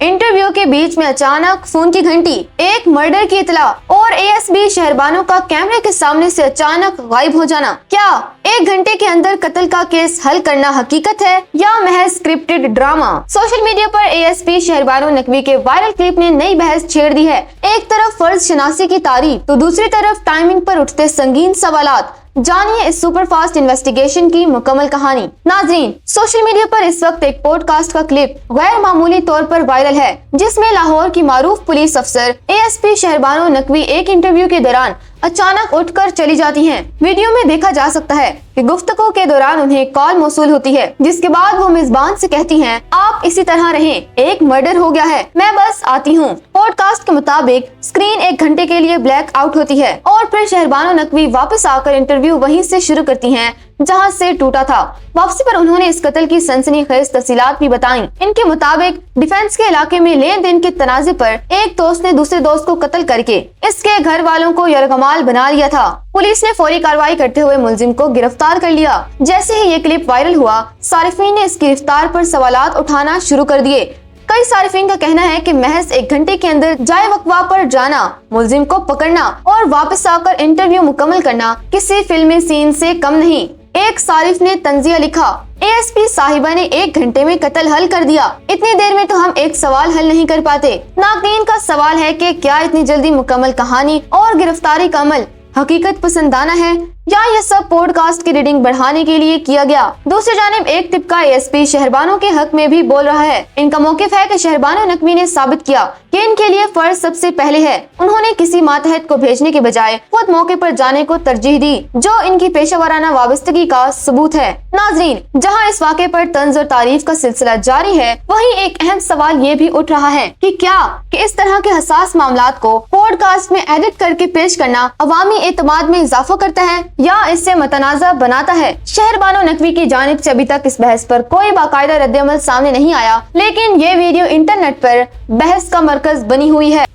Interview के बीच में अचानक फोन की घंटी, एक मर्डर की इतला और एएसपी शहरबानो का कैमरे के सामने से अचानक गायब हो जाना। क्या 1 घंटे के अंदर कत्ल का केस हल करना हकीकत है या महज स्क्रिप्टेड ड्रामा? सोशल मीडिया पर एएसपी शहरबानो नकवी के वायरल क्लिप ने नई बहस छेड़ दी है। एक तरफ फर्ज शनासी की तारीफ तो दूसरी तरफ टाइमिंग पर उठते संगीन सवालात। जानिए इस सुपरफास्ट इन्वेस्टिगेशन की मुकम्मल कहानी। नाज़रीन, सोशल मीडिया पर इस वक्त एक पॉडकास्ट का क्लिप गैर मामूली तौर पर वायरल है, जिसमें लाहौर की मारूफ पुलिस अफसर एएसपी शहरबानो नकवी एक इंटरव्यू के दौरान अचानक उठकर चली जाती हैं। वीडियो में देखा जा सकता है कि गुफ्तगू के दौरान उन्हें कॉल मौसूल होती है, जिसके बाद वो मेजबान से कहती हैं, आप इसी तरह रहें, एक मर्डर हो गया है, मैं बस आती हूँ। पॉडकास्ट के मुताबिक स्क्रीन 1 घंटे के लिए ब्लैक आउट होती है और फिर शहरबानो नकवी वापस आकर इंटरव्यू वहीं से शुरू करती हैं जहां से टूटा था। वापसी पर उन्होंने इस कत्ल की सनसनीखेज तफसीलात भी बताई। इनके मुताबिक डिफेंस के इलाके में लेन देन के तनाजे पर एक दोस्त ने दूसरे दोस्त को कत्ल करके इसके घर वालों को यरगमाल बना लिया था। पुलिस ने फौरी कार्रवाई करते हुए मुलजिम को गिरफ्तार कर लिया। जैसे ही ये क्लिप वायरल हुआ, सारिफीन ने इसकी गिरफ्तार पर सवालात उठाना शुरू कर दिए। कई सारिफीन का कहना है कि महज 1 घंटे के अंदर जाए वक्फा पर जाना, मुलजिम को पकड़ना और वापस आकर इंटरव्यू मुकम्मल करना किसी फिल्मी सीन से कम नहीं। एक सारिफ ने तंजिया लिखा, एएसपी साहिबा ने 1 घंटे में कत्ल हल कर दिया। इतनी देर में तो हम एक सवाल हल नहीं कर पाते। नाज़रीन का सवाल है कि क्या इतनी जल्दी मुकम्मल कहानी और गिरफ्तारी का अमल हकीकत पसंदाना है या ये सब पॉडकास्ट की रीडिंग बढ़ाने के लिए किया गया? दूसरी जानिब एक तिबका एएसपी शहरबानो के हक में भी बोल रहा है। इनका मौकिफ है कि शहरबानो नकवी ने साबित किया कि इनके लिए फर्ज सबसे पहले है। उन्होंने किसी मातहत को भेजने के बजाय खुद मौके पर जाने को तरजीह दी, जो इनकी पेशेवराना वाबस्तगी का सबूत है। नाज़रीन, जहां इस वाक़े पर तंज और तारीफ का सिलसिला जारी है, वहीं एक अहम सवाल ये भी उठ रहा है कि क्या इस तरह के हसास मामलात को पॉडकास्ट में एडिट करके पेश करना अवामी एतमाद में इजाफा करता है या इससे मतनाज़ा बनाता है? शहरबानो नकवी की जानिब से अभी तक इस बहस पर कोई बाकायदा रद्द-ए-अमल सामने नहीं आया, लेकिन ये वीडियो इंटरनेट पर बहस का मरकज बनी हुई है।